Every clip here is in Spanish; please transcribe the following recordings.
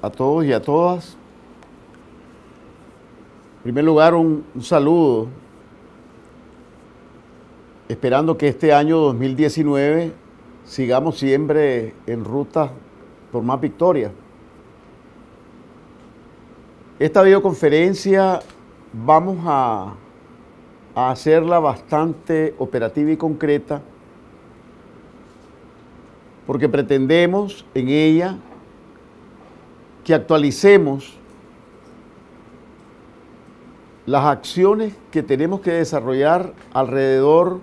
a todos y a todas. En primer lugar, un saludo, esperando que este año 2019 sigamos siempre en ruta por más victorias. Esta videoconferencia vamos a hacerla bastante operativa y concreta, porque pretendemos en ella que actualicemos las acciones que tenemos que desarrollar alrededor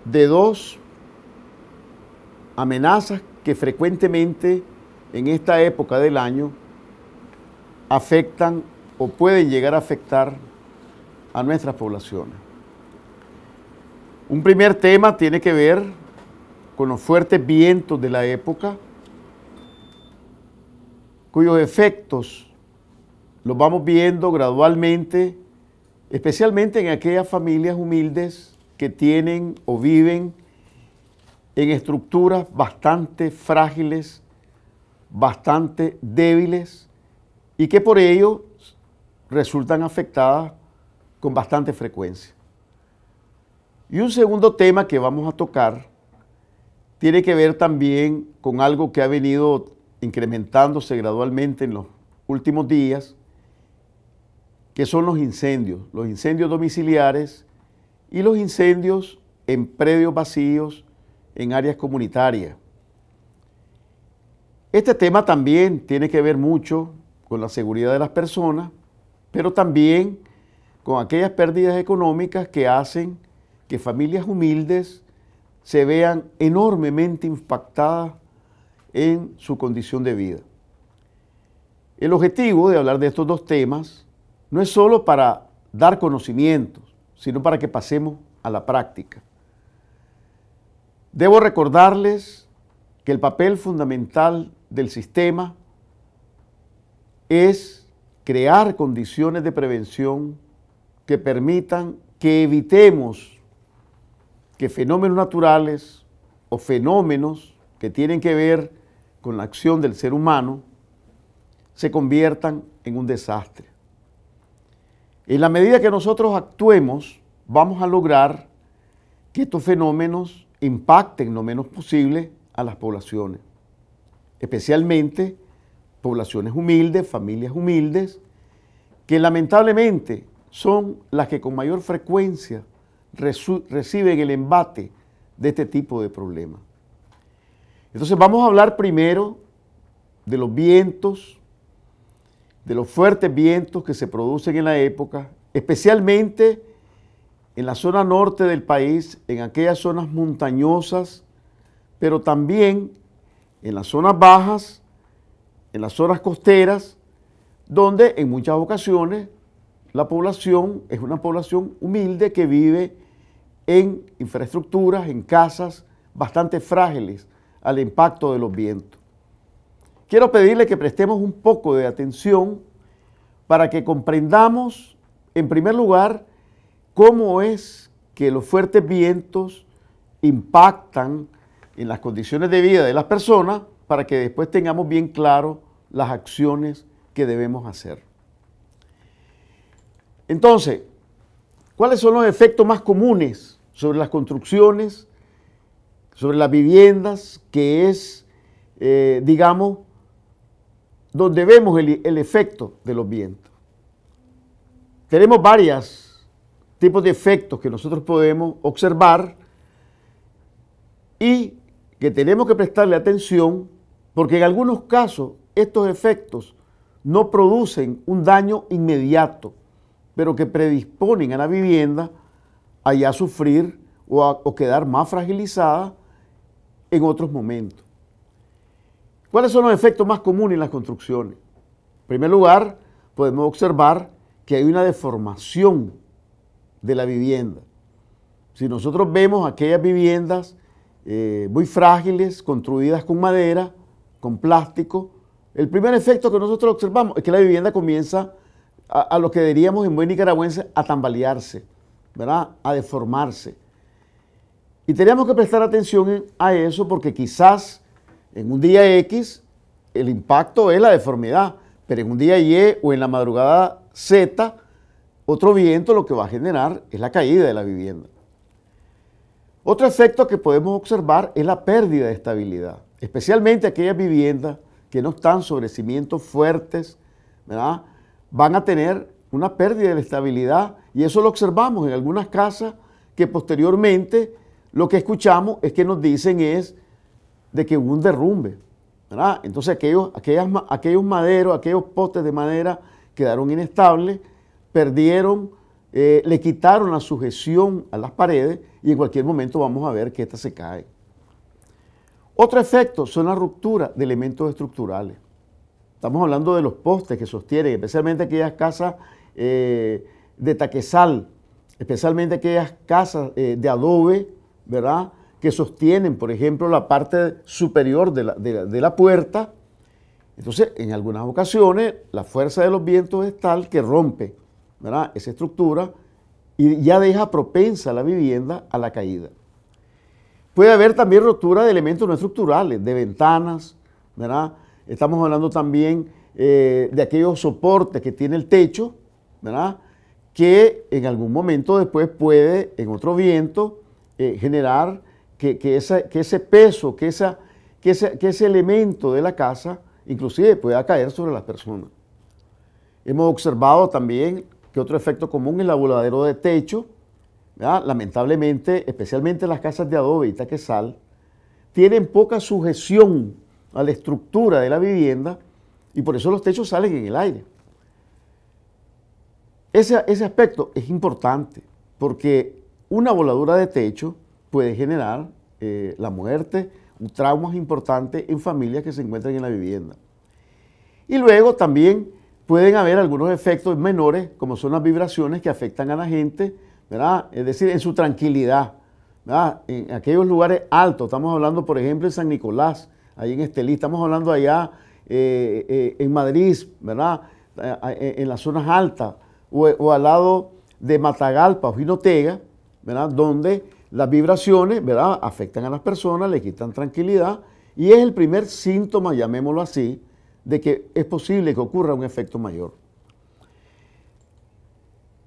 de dos amenazas que frecuentemente en esta época del año afectan o pueden llegar a afectar a nuestras poblaciones. Un primer tema tiene que ver con los fuertes vientos de la época, cuyos efectos los vamos viendo gradualmente, especialmente en aquellas familias humildes que tienen o viven en estructuras bastante frágiles, bastante débiles y que por ello resultan afectadas con bastante frecuencia. Y un segundo tema que vamos a tocar tiene que ver también con algo que ha venido incrementándose gradualmente en los últimos días, que son los incendios domiciliares y los incendios en predios vacíos, en áreas comunitarias. Este tema también tiene que ver mucho con la seguridad de las personas, pero también con aquellas pérdidas económicas que hacen que familias humildes se vean enormemente impactadas en su condición de vida. El objetivo de hablar de estos dos temas no es solo para dar conocimientos, sino para que pasemos a la práctica. Debo recordarles que el papel fundamental del sistema es crear condiciones de prevención que permitan que evitemos que fenómenos naturales o fenómenos que tienen que ver con la acción del ser humano se conviertan en un desastre. En la medida que nosotros actuemos, vamos a lograr que estos fenómenos impacten lo menos posible a las poblaciones, especialmente poblaciones humildes, familias humildes, que lamentablemente son las que con mayor frecuencia reciben el embate de este tipo de problemas. Entonces vamos a hablar primero de los vientos, de los fuertes vientos que se producen en la época, especialmente en la zona norte del país, en aquellas zonas montañosas, pero también en las zonas bajas, en las zonas costeras, donde en muchas ocasiones la población es una población humilde que vive en infraestructuras, en casas bastante frágiles al impacto de los vientos. Quiero pedirle que prestemos un poco de atención para que comprendamos, en primer lugar, cómo es que los fuertes vientos impactan en las condiciones de vida de las personas, para que después tengamos bien claro las acciones que debemos hacer. Entonces, ¿cuáles son los efectos más comunes sobre las construcciones, sobre las viviendas, que es, digamos, donde vemos el efecto de los vientos? Tenemos varios tipos de efectos que nosotros podemos observar y que tenemos que prestarle atención, porque en algunos casos estos efectos no producen un daño inmediato, pero que predisponen a la vivienda a ya sufrir o quedar más fragilizada en otros momentos. ¿Cuáles son los efectos más comunes en las construcciones? En primer lugar, podemos observar que hay una deformación de la vivienda. Si nosotros vemos aquellas viviendas muy frágiles, construidas con madera, con plástico, el primer efecto que nosotros observamos es que la vivienda comienza a lo que diríamos en buen nicaragüense a tambalearse, ¿verdad? A deformarse. Y tenemos que prestar atención a eso, porque quizás en un día X el impacto es la deformidad, pero en un día Y o en la madrugada Z, otro viento lo que va a generar es la caída de la vivienda. Otro efecto que podemos observar es la pérdida de estabilidad, especialmente aquellas viviendas que no están sobre cimientos fuertes, ¿verdad? Van a tener una pérdida de la estabilidad y eso lo observamos en algunas casas que posteriormente lo que escuchamos es que nos dicen es de que hubo un derrumbe, ¿verdad? Entonces aquellos maderos, aquellos postes de madera quedaron inestables, perdieron, le quitaron la sujeción a las paredes y en cualquier momento vamos a ver que esta se cae. Otro efecto son las rupturas de elementos estructurales. Estamos hablando de los postes que sostienen, especialmente aquellas casas de taquezal, especialmente aquellas casas de adobe, ¿verdad?, que sostienen, por ejemplo, la parte superior de la puerta. Entonces, en algunas ocasiones, la fuerza de los vientos es tal que rompe, ¿verdad?, esa estructura y ya deja propensa la vivienda a la caída. Puede haber también rotura de elementos no estructurales, de ventanas, ¿verdad? Estamos hablando también de aquellos soportes que tiene el techo, ¿verdad?, que en algún momento después puede, en otro viento, generar que ese peso, que ese elemento de la casa, inclusive pueda caer sobre las personas. Hemos observado también que otro efecto común es el voladero de techo, ¿verdad? Lamentablemente, especialmente las casas de adobe y taquezal, tienen poca sujeción a la estructura de la vivienda y por eso los techos salen en el aire. Ese aspecto es importante porque una voladura de techo puede generar la muerte, traumas importantes en familias que se encuentran en la vivienda. Y luego también pueden haber algunos efectos menores, como son las vibraciones que afectan a la gente, ¿verdad? Es decir, en su tranquilidad, ¿verdad? En aquellos lugares altos, estamos hablando, por ejemplo, en San Nicolás, ahí en Estelí, estamos hablando allá en Madrid, ¿verdad?, en las zonas altas, o al lado de Matagalpa o Jinotega, ¿verdad?, donde las vibraciones, ¿verdad?, afectan a las personas, le quitan tranquilidad y es el primer síntoma, llamémoslo así, de que es posible que ocurra un efecto mayor.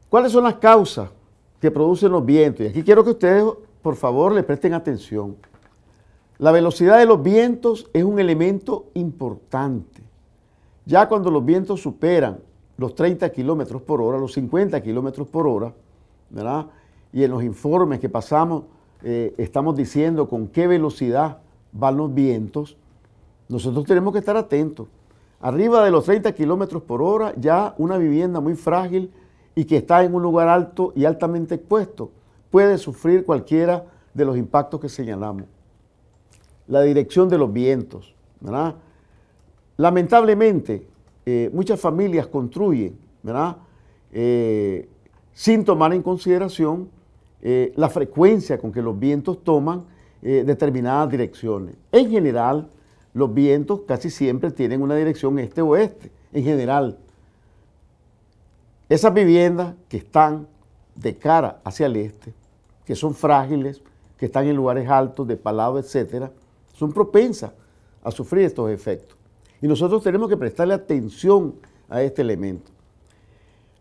¿Cuáles son las causas que producen los vientos? Y aquí quiero que ustedes, por favor, le presten atención. La velocidad de los vientos es un elemento importante. Ya cuando los vientos superan los 30 kilómetros por hora, los 50 kilómetros por hora, ¿verdad?, y en los informes que pasamos estamos diciendo con qué velocidad van los vientos, nosotros tenemos que estar atentos. Arriba de los 30 kilómetros por hora, ya una vivienda muy frágil y que está en un lugar alto y altamente expuesto puede sufrir cualquiera de los impactos que señalamos. La dirección de los vientos, ¿verdad? Lamentablemente, muchas familias construyen, ¿verdad?, sin tomar en consideración la frecuencia con que los vientos toman determinadas direcciones. En general, los vientos casi siempre tienen una dirección este-oeste, en general. Esas viviendas que están de cara hacia el este, que son frágiles, que están en lugares altos, de palado, etcétera, son propensas a sufrir estos efectos. Y nosotros tenemos que prestarle atención a este elemento.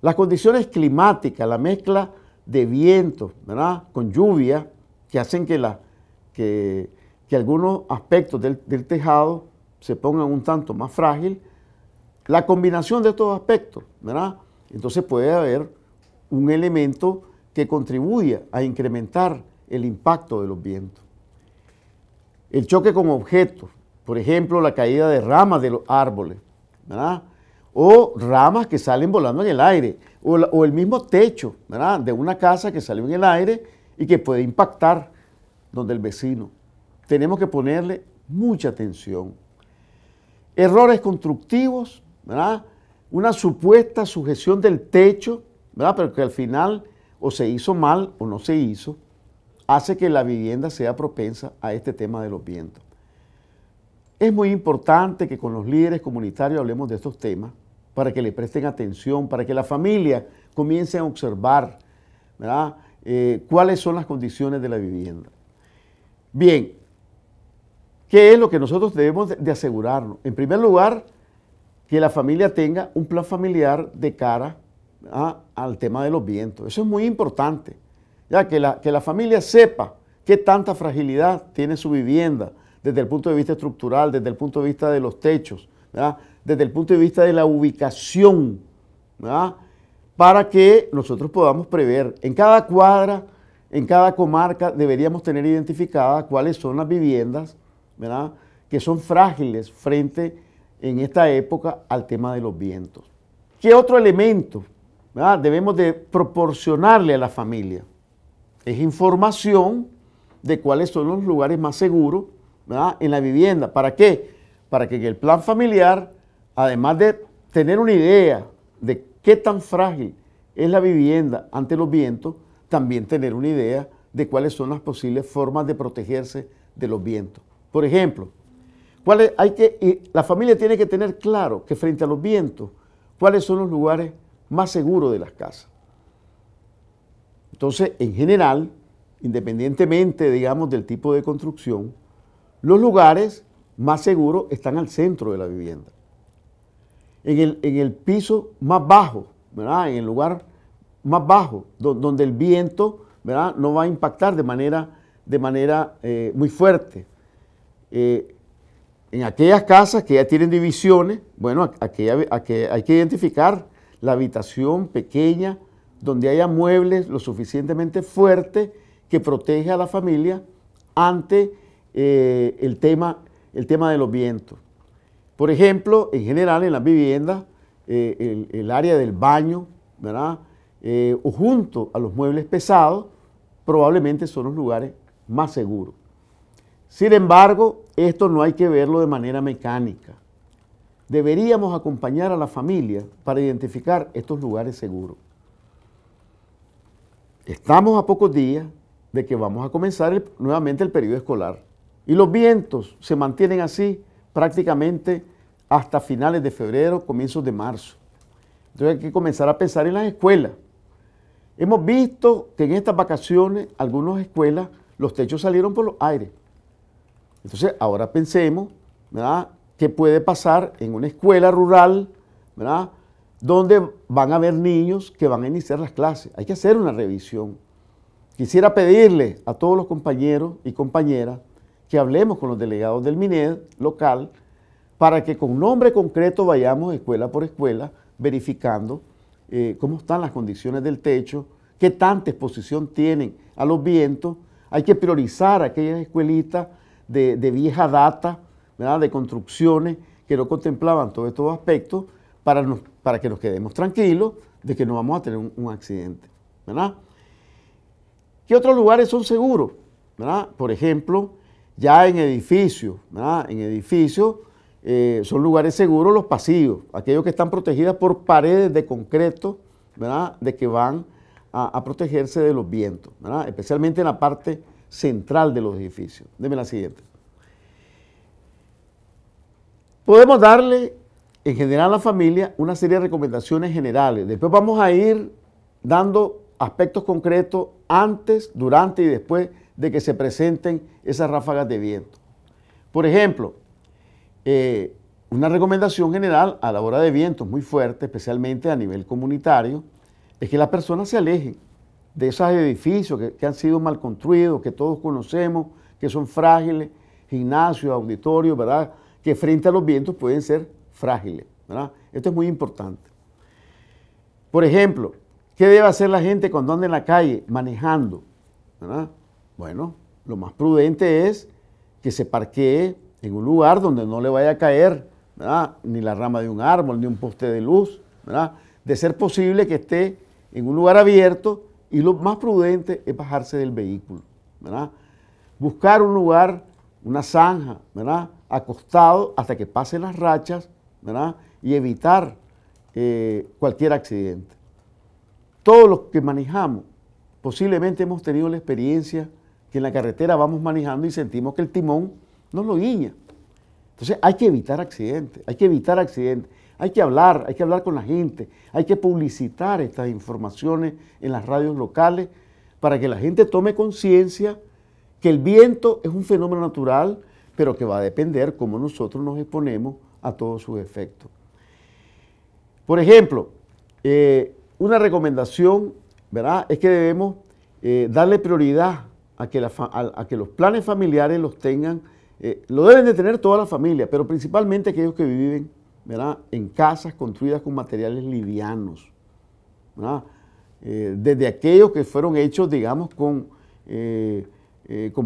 Las condiciones climáticas, la mezcla de vientos, ¿verdad?, con lluvia, que hacen que algunos aspectos del tejado se pongan un tanto más frágil. La combinación de estos aspectos, ¿verdad?, entonces puede haber un elemento que contribuya a incrementar el impacto de los vientos. El choque con objetos, por ejemplo, la caída de ramas de los árboles, ¿verdad?, o ramas que salen volando en el aire, o el mismo techo, ¿verdad?, de una casa que salió en el aire y que puede impactar donde el vecino. Tenemos que ponerle mucha atención. Errores constructivos, ¿verdad?, una supuesta sujeción del techo, ¿verdad?, pero que al final o se hizo mal o no se hizo, hace que la vivienda sea propensa a este tema de los vientos. Es muy importante que con los líderes comunitarios hablemos de estos temas para que le presten atención, para que la familia comience a observar, ¿verdad?, cuáles son las condiciones de la vivienda. Bien, ¿Qué es lo que nosotros debemos de asegurarnos? En primer lugar, que la familia tenga un plan familiar de cara al tema de los vientos. Eso es muy importante, ya que la familia sepa qué tanta fragilidad tiene su vivienda desde el punto de vista estructural, desde el punto de vista de los techos, ¿verdad? Desde el punto de vista de la ubicación, ¿verdad? Para que nosotros podamos prever. En cada cuadra, en cada comarca, deberíamos tener identificadas cuáles son las viviendas, ¿verdad?, que son frágiles frente en esta época al tema de los vientos. ¿Qué otro elemento, ¿verdad?, debemos de proporcionarle a la familia? Es información de cuáles son los lugares más seguros, ¿verdad?, en la vivienda. ¿Para qué? Para que en el plan familiar, además de tener una idea de qué tan frágil es la vivienda ante los vientos, también tener una idea de cuáles son las posibles formas de protegerse de los vientos. Por ejemplo, la familia tiene que tener claro que frente a los vientos, cuáles son los lugares más seguros de las casas. Entonces, en general, independientemente, digamos, del tipo de construcción, los lugares más seguros están al centro de la vivienda. En el piso más bajo, ¿verdad?, en el lugar más bajo, donde el viento, ¿verdad?, no va a impactar de manera muy fuerte. En aquellas casas que ya tienen divisiones, bueno, aquí hay que identificar la habitación pequeña donde haya muebles lo suficientemente fuertes que proteja a la familia ante el tema de los vientos. Por ejemplo, en general en las viviendas, el área del baño, ¿verdad?, o junto a los muebles pesados, probablemente son los lugares más seguros. Sin embargo, esto no hay que verlo de manera mecánica. Deberíamos acompañar a la familia para identificar estos lugares seguros. Estamos a pocos días de que vamos a comenzar nuevamente el periodo escolar y los vientos se mantienen así prácticamente hasta finales de febrero, comienzos de marzo. Entonces hay que comenzar a pensar en las escuelas. Hemos visto que en estas vacaciones, algunas escuelas, los techos salieron por los aires. Entonces, ahora pensemos, ¿verdad?, qué puede pasar en una escuela rural, ¿verdad?, donde van a haber niños que van a iniciar las clases. Hay que hacer una revisión. Quisiera pedirle a todos los compañeros y compañeras que hablemos con los delegados del MINED local para que con nombre concreto vayamos escuela por escuela verificando cómo están las condiciones del techo, qué tanta exposición tienen a los vientos. Hay que priorizar aquellas escuelitas de vieja data, ¿verdad?, de construcciones que no contemplaban todos estos aspectos para que nos quedemos tranquilos de que no vamos a tener un accidente, ¿verdad? ¿Qué otros lugares son seguros? ¿Verdad? Por ejemplo, ya en edificios, ¿verdad?, en edificios son lugares seguros los pasillos, aquellos que están protegidos por paredes de concreto, ¿verdad?, de que van a protegerse de los vientos, ¿verdad?, especialmente en la parte central de los edificios. Deme la siguiente. Podemos darle en general a la familia una serie de recomendaciones generales. Después vamos a ir dando aspectos concretos antes, durante y después de que se presenten esas ráfagas de viento. Por ejemplo, una recomendación general a la hora de vientos muy fuertes, especialmente a nivel comunitario, es que las personas se alejen de esos edificios que han sido mal construidos, que todos conocemos, que son frágiles, gimnasios, auditorios, ¿verdad?, que frente a los vientos pueden ser frágiles, ¿verdad? Esto es muy importante. Por ejemplo, ¿qué debe hacer la gente cuando anda en la calle manejando? ¿Verdad? Bueno, lo más prudente es que se parquee en un lugar donde no le vaya a caer, ¿verdad?, ni la rama de un árbol, ni un poste de luz, ¿verdad? De ser posible que esté en un lugar abierto y lo más prudente es bajarse del vehículo, ¿verdad? Buscar un lugar, una zanja, ¿verdad?, acostado hasta que pasen las rachas, ¿verdad?, y evitar cualquier accidente. Todos los que manejamos posiblemente hemos tenido la experiencia que en la carretera vamos manejando y sentimos que el timón nos lo guiña. Entonces hay que evitar accidentes, hay que hablar con la gente, hay que publicitar estas informaciones en las radios locales para que la gente tome conciencia que el viento es un fenómeno natural, pero que va a depender cómo nosotros nos exponemos a todos sus efectos. Por ejemplo, una recomendación, ¿verdad?, es que debemos darle prioridad a que los planes familiares los tengan, lo deben de tener toda la familia, pero principalmente aquellos que viven, ¿verdad?, en casas construidas con materiales livianos, ¿verdad? Desde aquellos que fueron hechos, digamos, con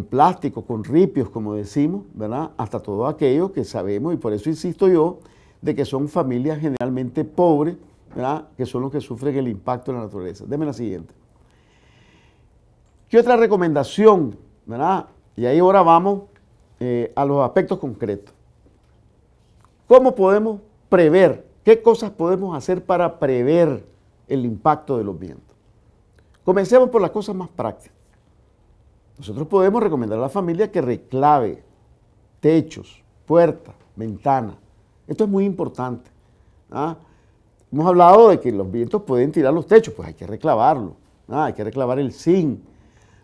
plástico, con ripios, como decimos, ¿verdad?, hasta todo aquello que sabemos, y por eso insisto yo, de que son familias generalmente pobres, ¿verdad?, que son los que sufren el impacto de la naturaleza. Deme la siguiente. ¿Qué otra recomendación, verdad? Y ahí ahora vamos a los aspectos concretos. ¿Cómo podemos prever? ¿Qué cosas podemos hacer para prever el impacto de los vientos? Comencemos por las cosas más prácticas. Nosotros podemos recomendar a la familia que reclave techos, puertas, ventanas. Esto es muy importante. ¿Ah? Hemos hablado de que los vientos pueden tirar los techos, pues hay que reclavarlo. Hay que reclavar el zinc.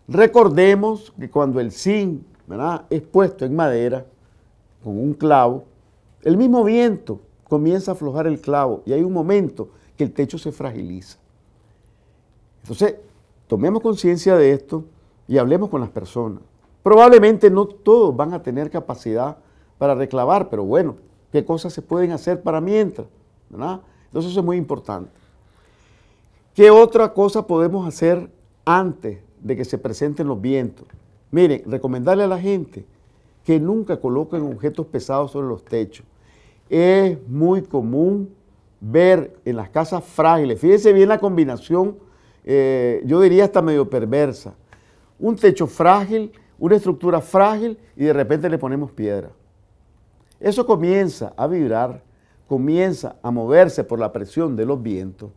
Recordemos que cuando el zinc, ¿verdad?, es puesto en madera con un clavo, el mismo viento comienza a aflojar el clavo y hay un momento que el techo se fragiliza. Entonces, tomemos conciencia de esto y hablemos con las personas. Probablemente no todos van a tener capacidad para reclavar, pero bueno, ¿qué cosas se pueden hacer para mientras? ¿Verdad? Entonces eso es muy importante. ¿Qué otra cosa podemos hacer antes de que se presenten los vientos? Miren, recomendarle a la gente que nunca coloquen objetos pesados sobre los techos. Es muy común ver en las casas frágiles, fíjense bien la combinación, yo diría hasta medio perversa, un techo frágil, una estructura frágil y de repente le ponemos piedra. Eso comienza a vibrar, comienza a moverse por la presión de los vientos.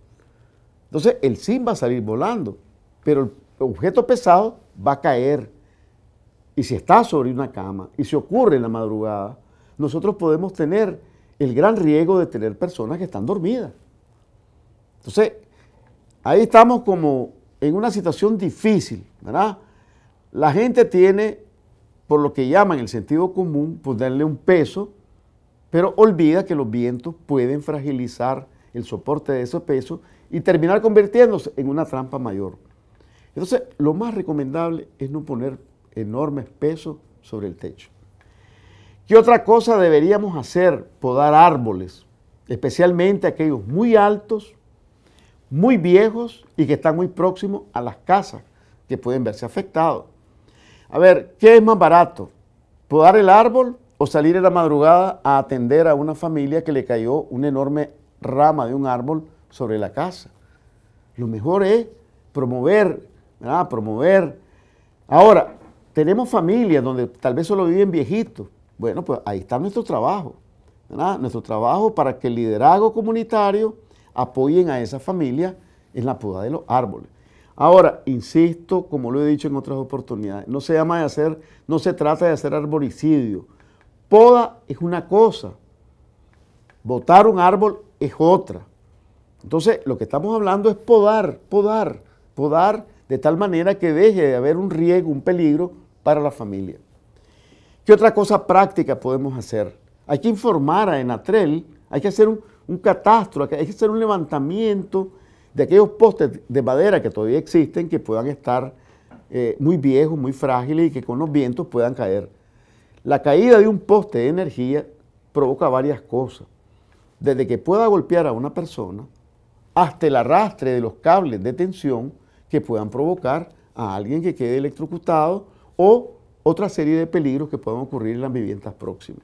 Entonces el zinc va a salir volando, pero el objeto pesado va a caer. Y si está sobre una cama y se ocurre en la madrugada, nosotros podemos tener el gran riesgo de tener personas que están dormidas. Entonces, ahí estamos como en una situación difícil, ¿verdad? La gente tiene, por lo que llaman el sentido común, ponerle un peso, pero olvida que los vientos pueden fragilizar el soporte de ese peso y terminar convirtiéndose en una trampa mayor. Entonces, lo más recomendable es no poner enormes pesos sobre el techo. ¿Qué otra cosa deberíamos hacer? Podar árboles, especialmente aquellos muy altos, muy viejos y que están muy próximos a las casas que pueden verse afectados. A ver, ¿qué es más barato? ¿Podar el árbol o salir en la madrugada a atender a una familia que le cayó una enorme rama de un árbol sobre la casa? Lo mejor es promover, ¿verdad? Promover. Ahora, tenemos familias donde tal vez solo viven viejitos. Bueno, pues ahí está nuestro trabajo, ¿verdad? Nuestro trabajo para que el liderazgo comunitario apoyen a esa familia en la poda de los árboles. Ahora, insisto, como lo he dicho en otras oportunidades, no se trata de hacer arboricidio. Poda es una cosa, botar un árbol es otra. Entonces, lo que estamos hablando es podar de tal manera que deje de haber un riesgo, un peligro para la familia. ¿Qué otra cosa práctica podemos hacer? Hay que informar a Enatrel, hay que hacer un catastro, hay que hacer un levantamiento de aquellos postes de madera que todavía existen, que puedan estar muy viejos, muy frágiles y que con los vientos puedan caer. La caída de un poste de energía provoca varias cosas, desde que pueda golpear a una persona hasta el arrastre de los cables de tensión que puedan provocar a alguien que quede electrocutado o otra serie de peligros que puedan ocurrir en las viviendas próximas.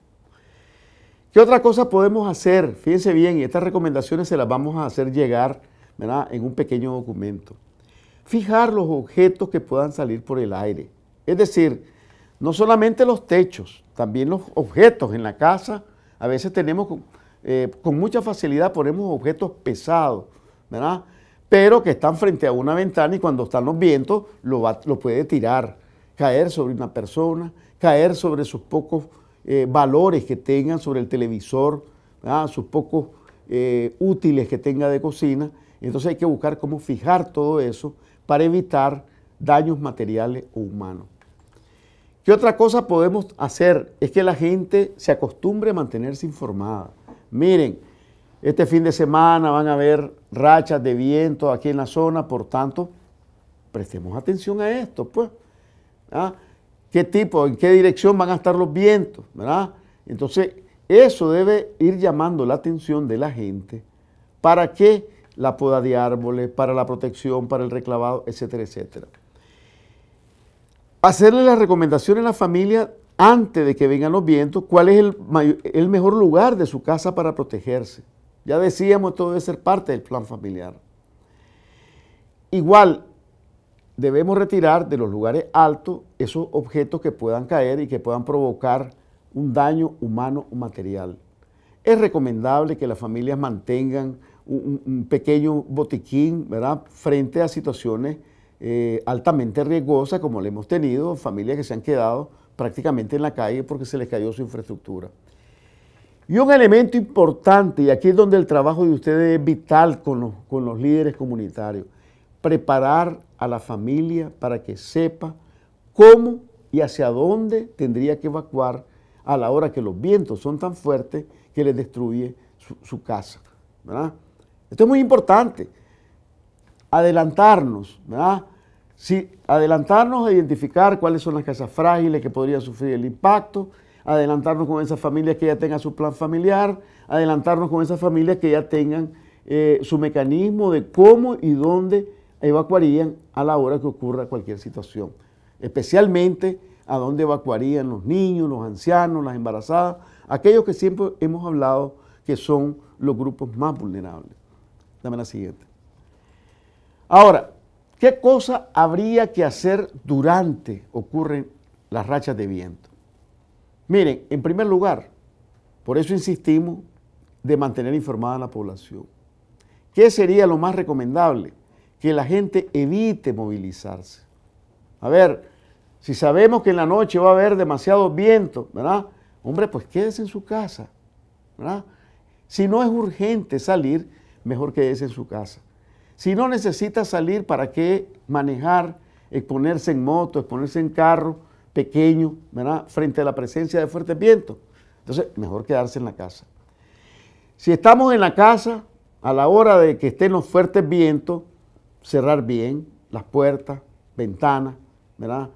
¿Qué otra cosa podemos hacer? Fíjense bien, y estas recomendaciones se las vamos a hacer llegar, ¿verdad?, en un pequeño documento. Fijar los objetos que puedan salir por el aire. Es decir, no solamente los techos, también los objetos en la casa. A veces tenemos, con mucha facilidad ponemos objetos pesados, ¿verdad?, pero que están frente a una ventana y cuando están los vientos lo puede tirar, caer sobre una persona, caer sobre sus pocos valores que tengan, sobre el televisor, ¿verdad?, sus pocos útiles que tenga de cocina. Entonces hay que buscar cómo fijar todo eso para evitar daños materiales o humanos. ¿Qué otra cosa podemos hacer? Es que la gente se acostumbre a mantenerse informada. Miren, este fin de semana van a haber rachas de viento aquí en la zona, por tanto, prestemos atención a esto, pues. ¿Ah? ¿Qué tipo, en qué dirección van a estar los vientos? ¿Verdad? Entonces, eso debe ir llamando la atención de la gente para que la poda de árboles, para la protección, para el reclavado, etcétera, etcétera. Hacerle las recomendaciones a la familia antes de que vengan los vientos, cuál es el mejor lugar de su casa para protegerse. Ya decíamos, esto debe ser parte del plan familiar. Igual, debemos retirar de los lugares altos esos objetos que puedan caer y que puedan provocar un daño humano o material. Es recomendable que las familias mantengan un pequeño botiquín, ¿verdad?, frente a situaciones altamente riesgosas, como le hemos tenido, familias que se han quedado prácticamente en la calle porque se les cayó su infraestructura. Y un elemento importante, y aquí es donde el trabajo de ustedes es vital con los líderes comunitarios, preparar a la familia para que sepa cómo y hacia dónde tendría que evacuar a la hora que los vientos son tan fuertes que les destruye su casa, ¿verdad? Esto es muy importante. Adelantarnos, ¿verdad? Sí, adelantarnos a identificar cuáles son las casas frágiles que podrían sufrir el impacto, adelantarnos con esas familias que ya tengan su plan familiar, adelantarnos con esas familias que ya tengan su mecanismo de cómo y dónde evacuarían a la hora que ocurra cualquier situación, especialmente a dónde evacuarían los niños, los ancianos, las embarazadas, aquellos que siempre hemos hablado que son los grupos más vulnerables. Dame la siguiente. Ahora, ¿qué cosa habría que hacer durante ocurren las rachas de viento? Miren, en primer lugar, por eso insistimos de mantener informada a la población. ¿Qué sería lo más recomendable? Que la gente evite movilizarse. A ver, si sabemos que en la noche va a haber demasiado viento, ¿verdad? Hombre, pues quédese en su casa, ¿verdad? Si no es urgente salir, mejor quédese en su casa. Si no necesita salir, ¿para qué manejar, exponerse en moto, exponerse en carro pequeño, ¿verdad?, frente a la presencia de fuertes vientos? Entonces, mejor quedarse en la casa. Si estamos en la casa, a la hora de que estén los fuertes vientos, cerrar bien las puertas, ventanas, ¿verdad?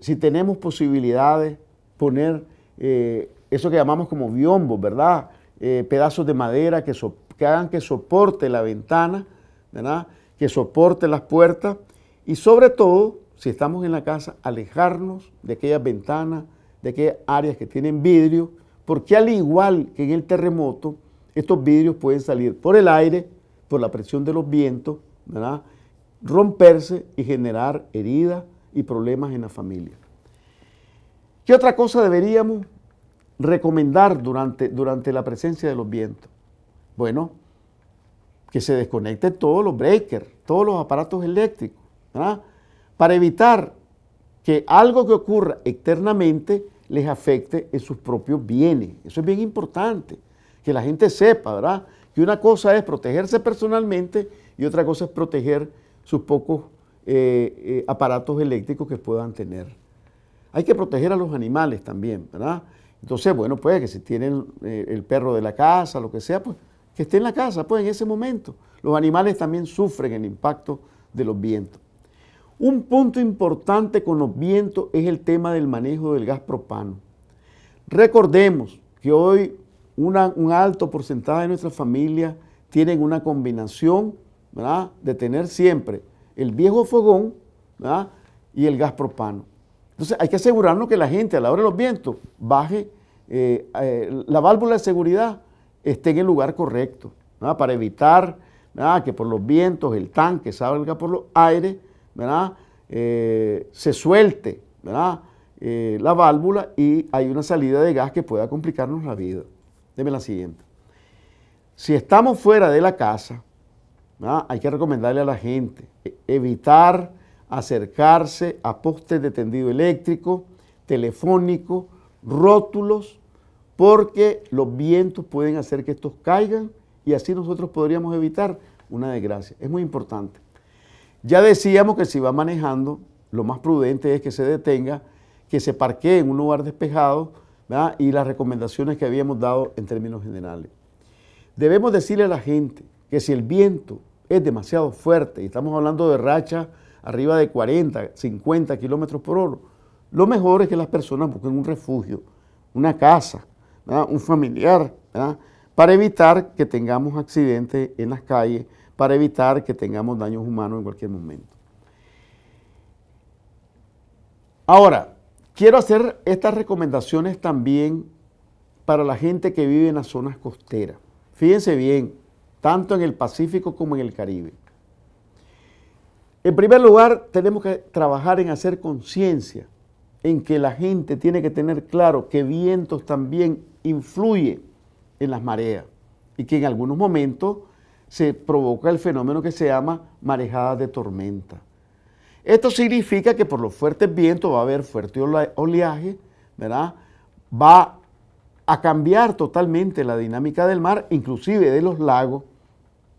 Si tenemos posibilidades, poner eso que llamamos como biombos, ¿verdad? Pedazos de madera que hagan que soporte la ventana, ¿verdad?, que soporte las puertas y sobre todo, si estamos en la casa, alejarnos de aquellas ventanas, de aquellas áreas que tienen vidrio, porque al igual que en el terremoto, estos vidrios pueden salir por el aire, por la presión de los vientos, ¿verdad?, romperse y generar heridas y problemas en la familia. ¿Qué otra cosa deberíamos recomendar durante la presencia de los vientos? Bueno, que se desconecten todos los breakers, todos los aparatos eléctricos, ¿verdad?, para evitar que algo que ocurra externamente les afecte en sus propios bienes. Eso es bien importante, que la gente sepa, ¿verdad?, que una cosa es protegerse personalmente y otra cosa es proteger sus pocos aparatos eléctricos que puedan tener. Hay que proteger a los animales también, ¿verdad? Entonces, bueno, pues que si tienen el perro de la casa, lo que sea, pues que esté en la casa, pues en ese momento. Los animales también sufren el impacto de los vientos. Un punto importante con los vientos es el tema del manejo del gas propano. Recordemos que hoy un alto porcentaje de nuestras familias tienen una combinación, ¿verdad?, de tener siempre el viejo fogón, ¿verdad?, y el gas propano. Entonces hay que asegurarnos que la gente a la hora de los vientos baje, la válvula de seguridad esté en el lugar correcto, ¿verdad?, para evitar, ¿verdad?, que por los vientos el tanque salga por los aires, ¿verdad?, se suelte, ¿verdad?, la válvula y hay una salida de gas que pueda complicarnos la vida. Deme la siguiente. Si estamos fuera de la casa, ¿verdad?, hay que recomendarle a la gente evitar acercarse a postes de tendido eléctrico, telefónico, rótulos, porque los vientos pueden hacer que estos caigan y así nosotros podríamos evitar una desgracia. Es muy importante. Ya decíamos que si va manejando, lo más prudente es que se detenga, que se parquee en un lugar despejado, ¿verdad? Y las recomendaciones que habíamos dado en términos generales. Debemos decirle a la gente que si el viento es demasiado fuerte, y estamos hablando de rachas arriba de 40, 50 kilómetros por hora, lo mejor es que las personas busquen un refugio, una casa, ¿verdad? Un familiar, ¿verdad? Para evitar que tengamos accidentes en las calles, para evitar que tengamos daños humanos en cualquier momento. Ahora, quiero hacer estas recomendaciones también para la gente que vive en las zonas costeras. Fíjense bien, tanto en el Pacífico como en el Caribe. En primer lugar, tenemos que trabajar en hacer conciencia, en que la gente tiene que tener claro que vientos también influyen en las mareas y que en algunos momentos se provoca el fenómeno que se llama marejadas de tormenta. Esto significa que por los fuertes vientos va a haber fuerte oleaje, ¿verdad? Va a cambiar totalmente la dinámica del mar, inclusive de los lagos.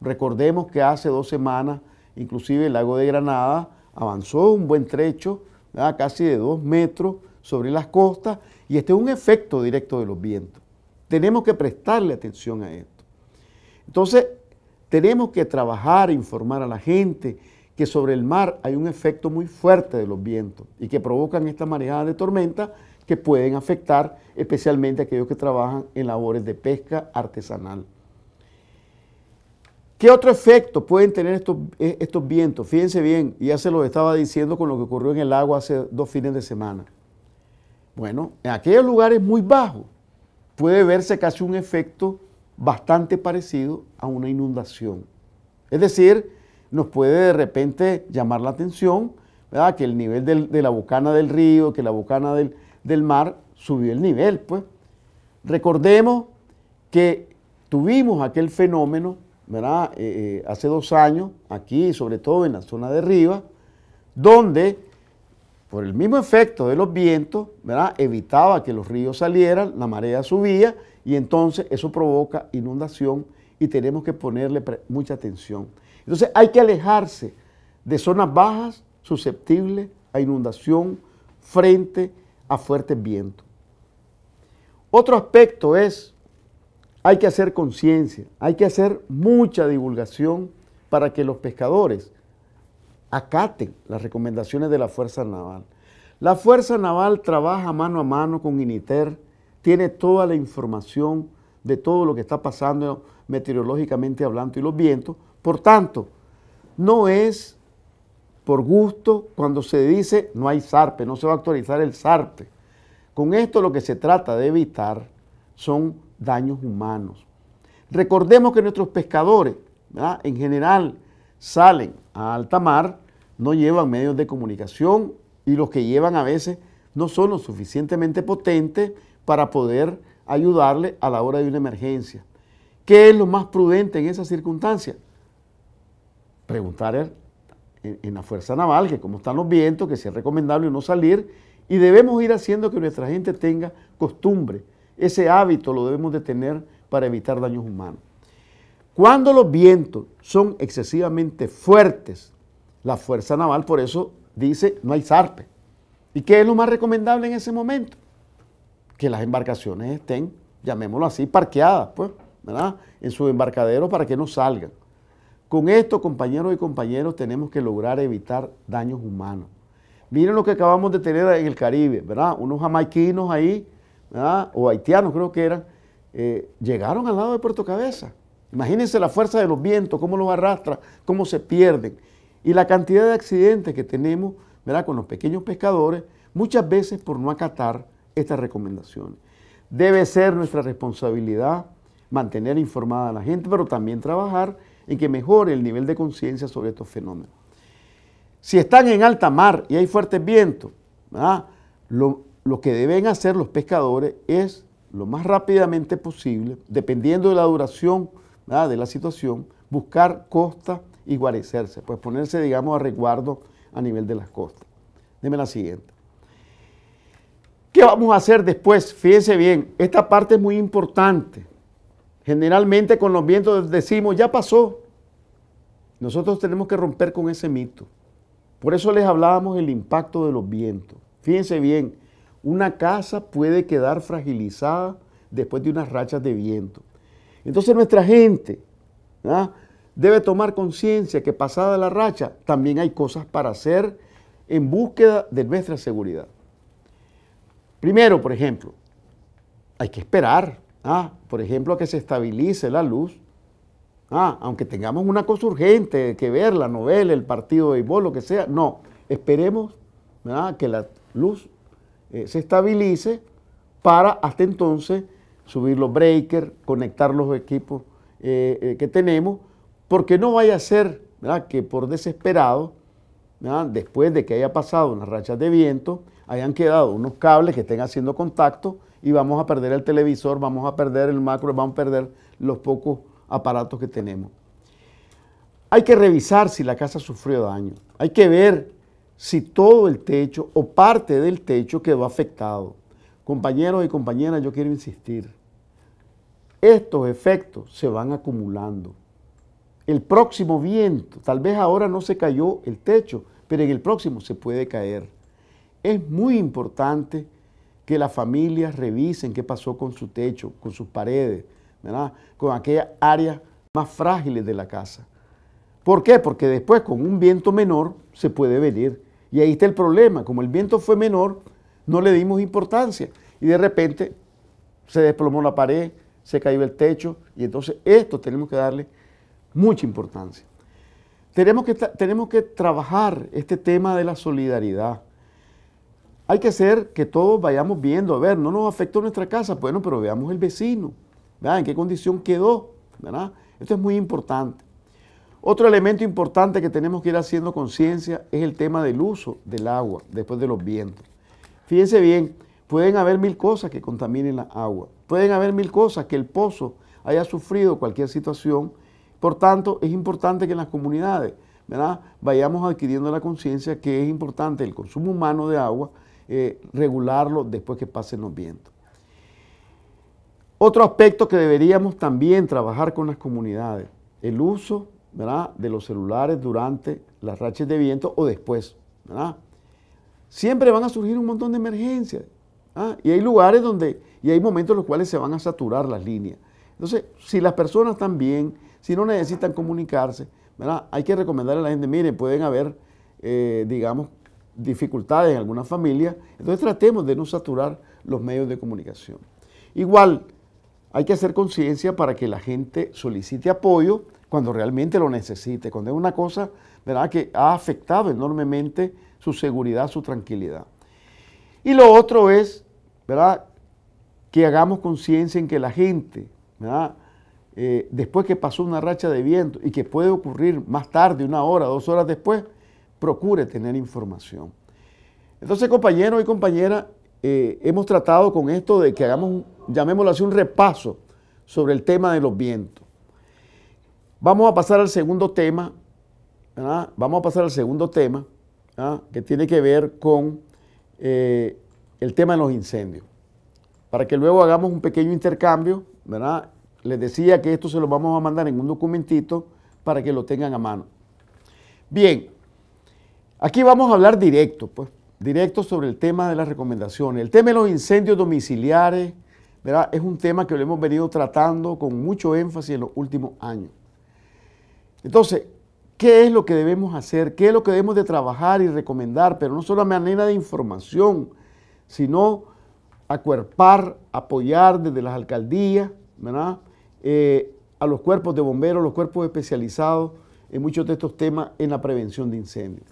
Recordemos que hace 2 semanas, inclusive el lago de Granada avanzó un buen trecho, ¿verdad? Casi de 2 metros sobre las costas, y este es un efecto directo de los vientos. Tenemos que prestarle atención a esto. Entonces, tenemos que trabajar e informar a la gente que sobre el mar hay un efecto muy fuerte de los vientos y que provocan estas marejadas de tormenta que pueden afectar especialmente a aquellos que trabajan en labores de pesca artesanal. ¿Qué otro efecto pueden tener estos vientos? Fíjense bien, ya se lo estaba diciendo con lo que ocurrió en el lago hace 2 fines de semana. Bueno, en aquellos lugares muy bajos puede verse casi un efecto bastante parecido a una inundación. Es decir, nos puede de repente llamar la atención, ¿verdad? Que el nivel de la bocana del río, que la bocana del mar subió el nivel, pues. Recordemos que tuvimos aquel fenómeno, ¿verdad? Hace 2 años, aquí, sobre todo en la zona de Rivas, donde por el mismo efecto de los vientos, ¿verdad? Evitaba que los ríos salieran, la marea subía y entonces eso provoca inundación y tenemos que ponerle mucha atención. Entonces hay que alejarse de zonas bajas susceptibles a inundación frente a fuertes vientos. Otro aspecto es, hay que hacer conciencia, hay que hacer mucha divulgación para que los pescadores acaten las recomendaciones de la Fuerza Naval. La Fuerza Naval trabaja mano a mano con INITER, tiene toda la información de todo lo que está pasando meteorológicamente hablando y los vientos. Por tanto, no es por gusto cuando se dice no hay zarpe, no se va a actualizar el zarpe. Con esto lo que se trata de evitar son daños humanos. Recordemos que nuestros pescadores, ¿verdad? En general salen a alta mar, no llevan medios de comunicación y los que llevan a veces no son lo suficientemente potentes para poder ayudarle a la hora de una emergencia. ¿Qué es lo más prudente en esas circunstancias? Preguntar en la Fuerza Naval que cómo están los vientos, que si es recomendable no salir, y debemos ir haciendo que nuestra gente tenga costumbre. Ese hábito lo debemos de tener para evitar daños humanos. Cuando los vientos son excesivamente fuertes, la Fuerza Naval por eso dice no hay zarpe. ¿Y qué es lo más recomendable en ese momento? Que las embarcaciones estén, llamémoslo así, parqueadas, pues, ¿verdad? En su embarcadero para que no salgan. Con esto, compañeros y compañeros, tenemos que lograr evitar daños humanos. Miren lo que acabamos de tener en el Caribe, ¿verdad? Unos jamaiquinos ahí, ¿verdad? O haitianos creo que eran, llegaron al lado de Puerto Cabeza. Imagínense la fuerza de los vientos, cómo los arrastra, cómo se pierden. Y la cantidad de accidentes que tenemos, ¿verdad? Con los pequeños pescadores, muchas veces por no acatar estas recomendaciones. Debe ser nuestra responsabilidad mantener informada a la gente, pero también trabajar en que mejore el nivel de conciencia sobre estos fenómenos. Si están en alta mar y hay fuertes vientos, ¿verdad? Lo que deben hacer los pescadores es lo más rápidamente posible, dependiendo de la duración, ¿verdad? De la situación, buscar costa y guarecerse, pues ponerse, digamos, a resguardo a nivel de las costas. Deme la siguiente. ¿Qué vamos a hacer después? Fíjense bien, esta parte es muy importante. Generalmente con los vientos decimos, ya pasó. Nosotros tenemos que romper con ese mito. Por eso les hablábamos del impacto de los vientos. Fíjense bien, una casa puede quedar fragilizada después de unas rachas de viento. Entonces nuestra gente, ¿verdad?, debe tomar conciencia que pasada la racha también hay cosas para hacer en búsqueda de nuestra seguridad. Primero, por ejemplo, hay que esperar, por ejemplo, a que se estabilice la luz. Aunque tengamos una cosa urgente que ver, la novela, el partido de béisbol, lo que sea, no, esperemos, ¿verdad?, que la luz se estabilice para hasta entonces subir los breakers, conectar los equipos que tenemos, porque no vaya a ser, ¿verdad?, que por desesperado, ¿verdad?, después de que haya pasado unas rachas de viento, hayan quedado unos cables que estén haciendo contacto y vamos a perder el televisor, vamos a perder el macro, vamos a perder los pocos aparatos que tenemos. Hay que revisar si la casa sufrió daño, hay que ver si todo el techo o parte del techo quedó afectado. Compañeros y compañeras, yo quiero insistir, estos efectos se van acumulando. El próximo viento, tal vez ahora no se cayó el techo, pero en el próximo se puede caer. Es muy importante que las familias revisen qué pasó con su techo, con sus paredes, ¿verdad?, con aquellas áreas más frágiles de la casa. ¿Por qué? Porque después con un viento menor se puede venir. Y ahí está el problema, como el viento fue menor, no le dimos importancia y de repente se desplomó la pared, se cayó el techo y entonces esto tenemos que darle mucha importancia. Tenemos que trabajar este tema de la solidaridad. Hay que hacer que todos vayamos viendo, a ver, no nos afectó nuestra casa, bueno, pero veamos el vecino, ¿verdad?, en qué condición quedó, ¿verdad? Esto es muy importante. Otro elemento importante que tenemos que ir haciendo conciencia es el tema del uso del agua después de los vientos. Fíjense bien, pueden haber mil cosas que contaminen la agua, pueden haber mil cosas que el pozo haya sufrido cualquier situación. Por tanto, es importante que en las comunidades, ¿verdad?, vayamos adquiriendo la conciencia que es importante el consumo humano de agua, regularlo después que pasen los vientos. Otro aspecto que deberíamos también trabajar con las comunidades, el uso, ¿verdad?, de los celulares durante las rachas de viento o después, ¿verdad? Siempre van a surgir un montón de emergencias, y hay lugares y hay momentos en los cuales se van a saturar las líneas. Entonces, si las personas están bien, si no necesitan comunicarse, ¿verdad?, hay que recomendarle a la gente, miren, pueden haber, digamos, dificultades en algunas familias, entonces tratemos de no saturar los medios de comunicación. Igual, hay que hacer conciencia para que la gente solicite apoyo cuando realmente lo necesite, cuando es una cosa, ¿verdad?, que ha afectado enormemente su seguridad, su tranquilidad. Y lo otro es, ¿verdad?, que hagamos conciencia en que la gente, ¿verdad?, después que pasó una racha de viento y que puede ocurrir más tarde, 1 hora, 2 horas después, procure tener información. Entonces, compañeros y compañeras, hemos tratado con esto de que hagamos, llamémoslo así, un repaso sobre el tema de los vientos. Vamos a pasar al segundo tema, ¿verdad? Vamos a pasar al segundo tema, ¿verdad?, que tiene que ver con el tema de los incendios. Para que luego hagamos un pequeño intercambio, ¿verdad? Les decía que esto se lo vamos a mandar en un documentito para que lo tengan a mano. Bien, aquí vamos a hablar directo sobre el tema de las recomendaciones. El tema de los incendios domiciliares, ¿verdad?, es un tema que lo hemos venido tratando con mucho énfasis en los últimos años. Entonces, ¿qué es lo que debemos hacer? ¿Qué es lo que debemos de trabajar y recomendar? Pero no solo a manera de información, sino acuerpar, apoyar desde las alcaldías, ¿verdad?, a los cuerpos de bomberos, los cuerpos especializados en muchos de estos temas en la prevención de incendios.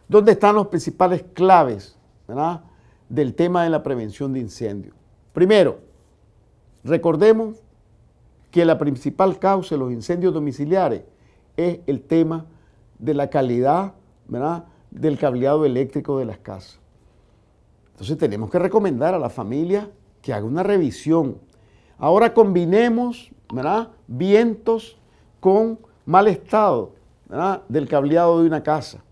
¿Dónde están los principales claves, ¿verdad?, del tema de la prevención de incendios? Primero, recordemos que la principal causa de los incendios domiciliares es el tema de la calidad, ¿verdad?, del cableado eléctrico de las casas. Entonces tenemos que recomendar a la familia que haga una revisión. Ahora combinemos, ¿verdad?, vientos con mal estado, ¿verdad?, del cableado de una casa.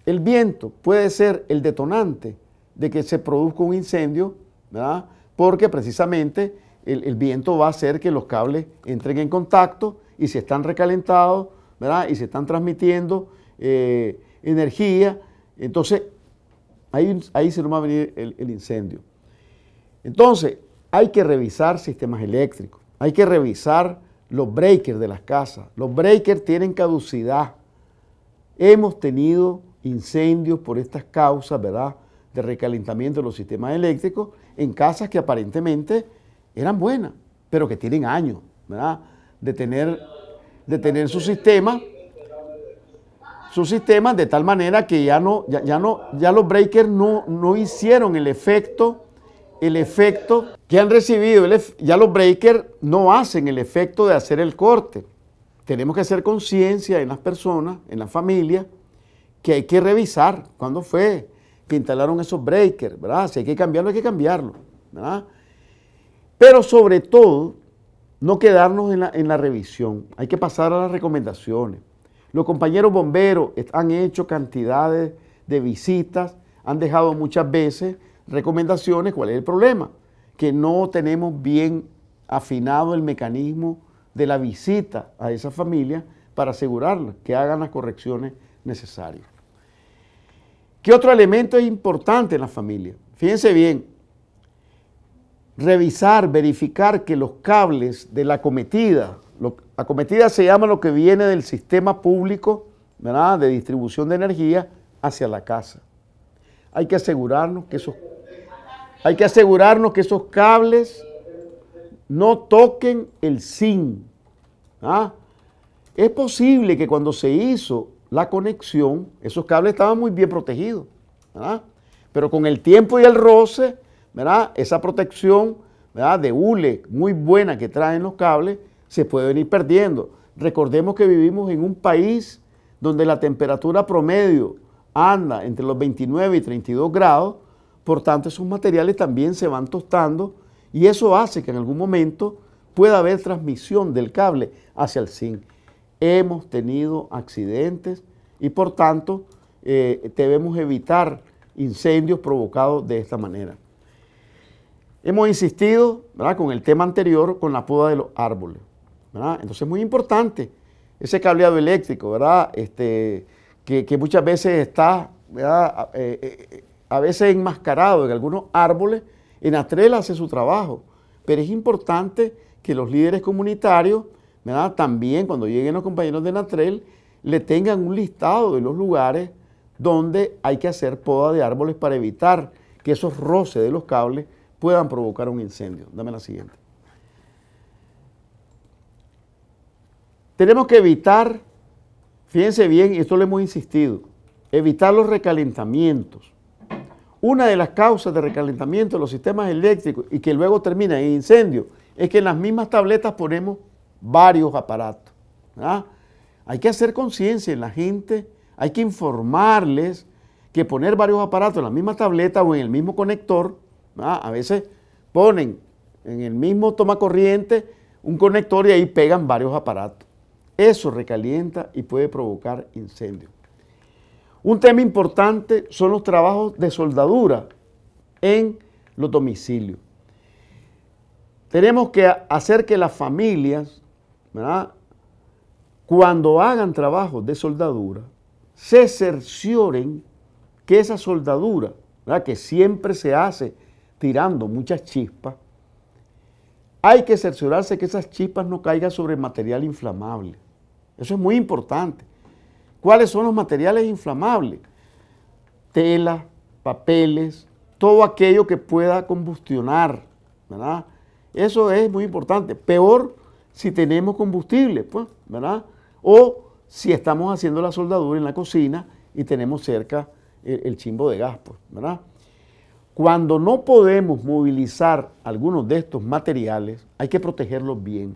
El viento puede ser el detonante de que se produzca un incendio, ¿verdad?, porque precisamente el viento va a hacer que los cables entren en contacto y se están recalentados, ¿verdad?, y se están transmitiendo energía. Entonces ahí se nos va a venir el incendio. Entonces, hay que revisar sistemas eléctricos, hay que revisar los breakers de las casas. Los breakers tienen caducidad. Hemos tenido incendios por estas causas, ¿verdad?, de recalentamiento de los sistemas eléctricos en casas que aparentemente eran buenas, pero que tienen años, ¿verdad?, de tener su sistema de tal manera que ya los breakers no hicieron el efecto que han recibido. Ya los breakers no hacen el efecto de hacer el corte. Tenemos que hacer conciencia en las personas, en la familia, que hay que revisar cuándo fue que instalaron esos breakers, ¿verdad? Si hay que cambiarlo, hay que cambiarlo, ¿verdad? Pero sobre todo, no quedarnos en la revisión, hay que pasar a las recomendaciones. Los compañeros bomberos han hecho cantidades de visitas, han dejado muchas veces recomendaciones. ¿Cuál es el problema? Que no tenemos bien afinado el mecanismo de la visita a esa familia para asegurarles que hagan las correcciones necesarias. ¿Qué otro elemento es importante en la familia? Fíjense bien, revisar, verificar que los cables de la acometida, acometida se llama lo que viene del sistema público, ¿verdad?, de distribución de energía hacia la casa. Hay que asegurarnos que esos cables no toquen el zinc. ¿Ah? Es posible que cuando se hizo la conexión, esos cables estaban muy bien protegidos, ¿verdad?, pero con el tiempo y el roce, ¿verdad?, esa protección, ¿verdad?, de hule muy buena que traen los cables se puede venir perdiendo. Recordemos que vivimos en un país donde la temperatura promedio anda entre los 29 y 32 grados, por tanto esos materiales también se van tostando y eso hace que en algún momento pueda haber transmisión del cable hacia el zinc. Hemos tenido accidentes y por tanto debemos evitar incendios provocados de esta manera. Hemos insistido, ¿verdad?, con el tema anterior, con la poda de los árboles, ¿verdad? Entonces es muy importante ese cableado eléctrico, ¿verdad?, que muchas veces está, ¿verdad?, a veces enmascarado en algunos árboles. ENATREL hace su trabajo, pero es importante que los líderes comunitarios, ¿verdad?, también cuando lleguen los compañeros de ENATREL, le tengan un listado de los lugares donde hay que hacer poda de árboles para evitar que esos roces de los cables puedan provocar un incendio. Dame la siguiente. Tenemos que evitar, fíjense bien, y esto lo hemos insistido, evitar los recalentamientos. Una de las causas de recalentamiento de los sistemas eléctricos y que luego termina en incendio es que en las mismas tabletas ponemos varios aparatos, ¿verdad? Hay que hacer conciencia en la gente, hay que informarles que poner varios aparatos en la misma tableta o en el mismo conector, ¿verdad?, a veces ponen en el mismo tomacorriente un conector y ahí pegan varios aparatos. Eso recalienta y puede provocar incendios. Un tema importante son los trabajos de soldadura en los domicilios. Tenemos que hacer que las familias, ¿verdad?, cuando hagan trabajos de soldadura, se cercioren que esa soldadura, ¿verdad?, que siempre se hace tirando muchas chispas, hay que cerciorarse que esas chispas no caigan sobre material inflamable. Eso es muy importante. ¿Cuáles son los materiales inflamables? Tela, papeles, todo aquello que pueda combustionar, ¿verdad? Eso es muy importante. Peor si tenemos combustible, pues, ¿verdad? O si estamos haciendo la soldadura en la cocina y tenemos cerca el chimbo de gas, pues, ¿verdad? Cuando no podemos movilizar algunos de estos materiales, hay que protegerlos bien.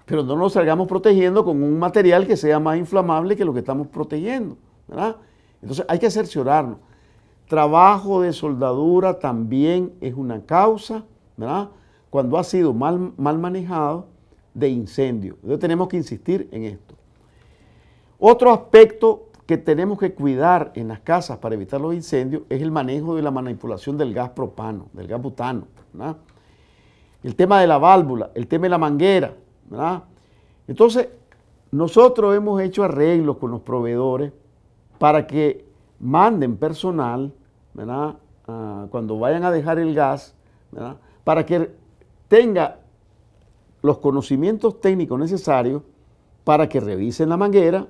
Pero no nos salgamos protegiendo con un material que sea más inflamable que lo que estamos protegiendo, ¿verdad? Entonces hay que cerciorarnos. Trabajo de soldadura también es una causa, ¿verdad?, cuando ha sido mal manejado, de incendio. Entonces tenemos que insistir en esto. Otro aspecto que tenemos que cuidar en las casas para evitar los incendios es el manejo de la manipulación del gas propano, del gas butano, ¿verdad? El tema de la válvula, el tema de la manguera, ¿verdad? Entonces, nosotros hemos hecho arreglos con los proveedores para que manden personal ¿verdad? Cuando vayan a dejar el gas, ¿verdad? Para que tenga los conocimientos técnicos necesarios para que revisen la manguera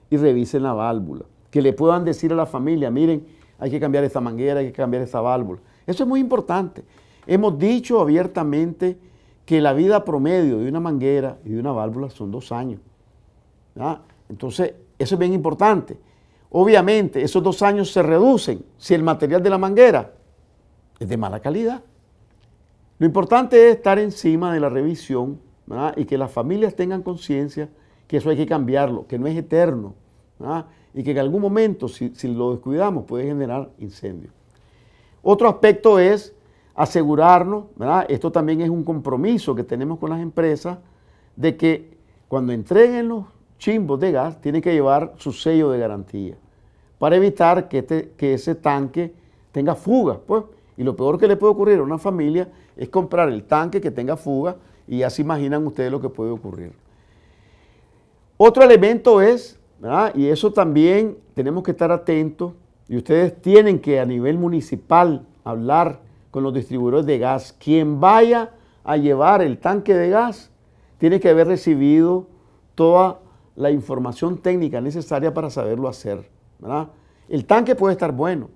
y revisen la válvula. Que le puedan decir a la familia, miren, hay que cambiar esta manguera, hay que cambiar esta válvula. Eso es muy importante. Hemos dicho abiertamente que la vida promedio de una manguera y de una válvula son 2 años. ¿Verdad? Entonces, eso es bien importante. Obviamente, esos 2 años se reducen si el material de la manguera es de mala calidad. Lo importante es estar encima de la revisión, ¿verdad? Y que las familias tengan conciencia que eso hay que cambiarlo, que no es eterno, ¿verdad? Y que en algún momento, si lo descuidamos, puede generar incendios. Otro aspecto es asegurarnos, ¿verdad? Esto también es un compromiso que tenemos con las empresas, de que cuando entreguen los chimbos de gas, tienen que llevar su sello de garantía, para evitar que ese tanque tenga fugas, pues. Y lo peor que le puede ocurrir a una familia es comprar el tanque que tenga fuga, y ya se imaginan ustedes lo que puede ocurrir. Otro elemento es, ¿verdad? Y eso también tenemos que estar atentos, y ustedes tienen que a nivel municipal hablar con los distribuidores de gas. Quien vaya a llevar el tanque de gas tiene que haber recibido toda la información técnica necesaria para saberlo hacer, ¿verdad? El tanque puede estar bueno,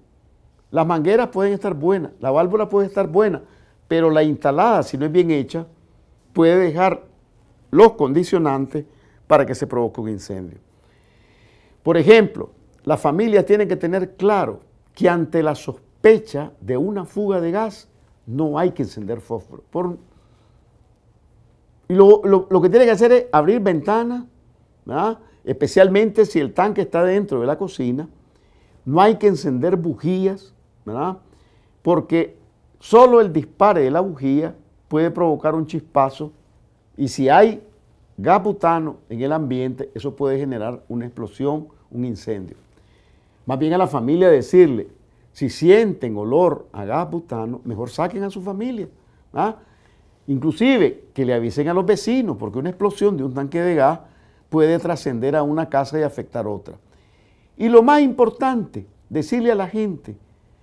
las mangueras pueden estar buenas, la válvula puede estar buena, pero la instalada, si no es bien hecha, puede dejar los condicionantes para que se provoque un incendio. Por ejemplo, las familias tienen que tener claro que ante la sospecha de una fuga de gas no hay que encender fósforo. Lo que tiene que hacer es abrir ventanas, ¿verdad? Especialmente si el tanque está dentro de la cocina. No hay que encender bujías, ¿verdad? Porque solo el disparo de la bujía puede provocar un chispazo, y si hay gas butano en el ambiente, eso puede generar una explosión, un incendio. Más bien a la familia decirle, si sienten olor a gas butano, mejor saquen a su familia, ¿verdad? Inclusive que le avisen a los vecinos, porque una explosión de un tanque de gas puede trascender a una casa y afectar otra. Y lo más importante, decirle a la gente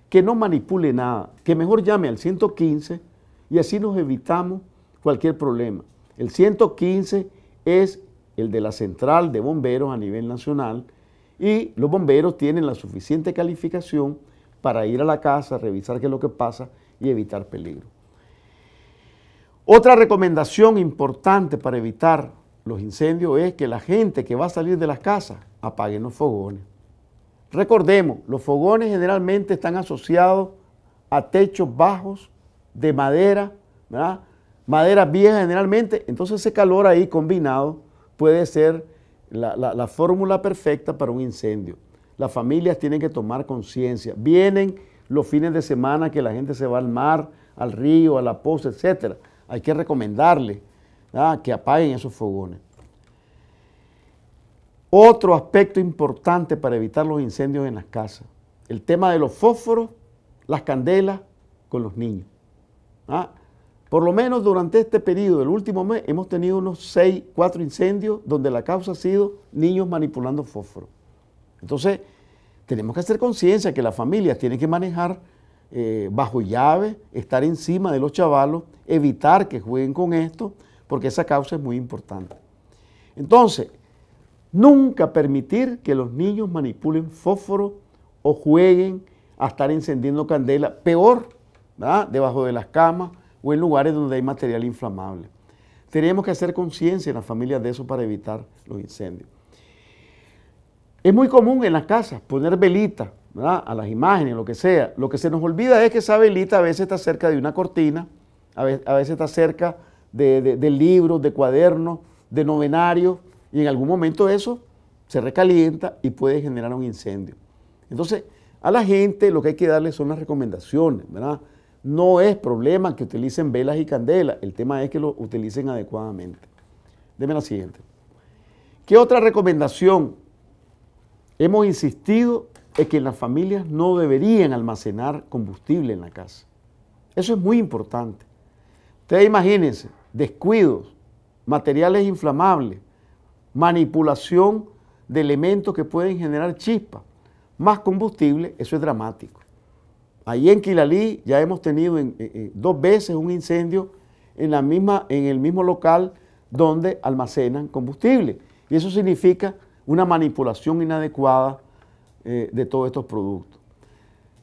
que no manipule nada, que mejor llame al 115, y así nos evitamos cualquier problema. El 115 es el de la central de bomberos a nivel nacional, y los bomberos tienen la suficiente calificación para ir a la casa, revisar qué es lo que pasa y evitar peligro. Otra recomendación importante para evitar los incendios es que la gente que va a salir de las casas apaguen los fogones. Recordemos, los fogones generalmente están asociados a techos bajos de madera, ¿verdad? Madera vieja generalmente, entonces ese calor ahí combinado puede ser la fórmula perfecta para un incendio. Las familias tienen que tomar conciencia. Vienen los fines de semana que la gente se va al mar, al río, a la poza, etc. Hay que recomendarles, ¿verdad?, que apaguen esos fogones. Otro aspecto importante para evitar los incendios en las casas, el tema de los fósforos, las candelas con los niños. Por lo menos durante este periodo, el último mes, hemos tenido unos 4 incendios donde la causa ha sido niños manipulando fósforo. Entonces, tenemos que hacer conciencia que las familias tienen que manejar bajo llave, estar encima de los chavalos, evitar que jueguen con esto, porque esa causa es muy importante. Entonces, nunca permitir que los niños manipulen fósforo o jueguen a estar encendiendo candela, peor, ¿verdad?, debajo de las camas o en lugares donde hay material inflamable. Tenemos que hacer conciencia en las familias de eso para evitar los incendios. Es muy común en las casas poner velitas, ¿verdad?, a las imágenes, lo que sea. Lo que se nos olvida es que esa velita a veces está cerca de una cortina, a veces está cerca de libros, de cuadernos, de novenarios, y en algún momento eso se recalienta y puede generar un incendio. Entonces, a la gente lo que hay que darle son las recomendaciones, ¿verdad? No es problema que utilicen velas y candelas, el tema es que lo utilicen adecuadamente. Deme la siguiente. ¿Qué otra recomendación? Hemos insistido en que las familias no deberían almacenar combustible en la casa. Eso es muy importante. Ustedes imagínense, descuidos, materiales inflamables, manipulación de elementos que pueden generar chispas, más combustible, eso es dramático. Ahí en Quilalí ya hemos tenido 2 veces un incendio en el mismo local donde almacenan combustible. Y eso significa una manipulación inadecuada de todos estos productos.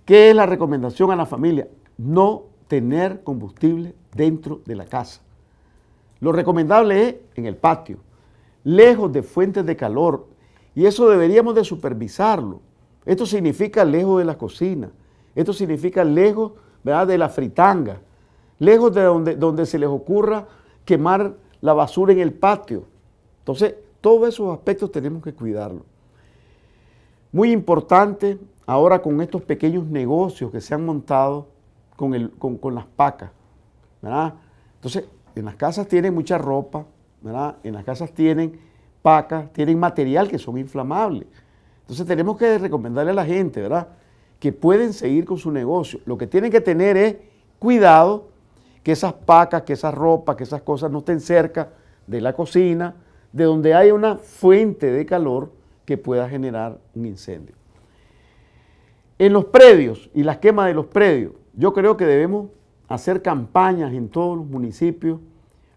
¿Qué es la recomendación a la familia? No tener combustible dentro de la casa. Lo recomendable es en el patio, lejos de fuentes de calor, y eso deberíamos de supervisarlo. Esto significa lejos de la cocina, esto significa lejos, ¿verdad?, de la fritanga, lejos de donde se les ocurra quemar la basura en el patio. Entonces, todos esos aspectos tenemos que cuidarlos. Muy importante ahora con estos pequeños negocios que se han montado con las pacas, ¿verdad? Entonces, en las casas tienen mucha ropa, ¿verdad? En las casas tienen pacas, tienen material que son inflamables. Entonces tenemos que recomendarle a la gente, ¿verdad?, que pueden seguir con su negocio. Lo que tienen que tener es cuidado que esas pacas, que esa ropa, que esas cosas no estén cerca de la cocina, de donde hay una fuente de calor que pueda generar un incendio. En los predios y las quemas de los predios, yo creo que debemos hacer campañas en todos los municipios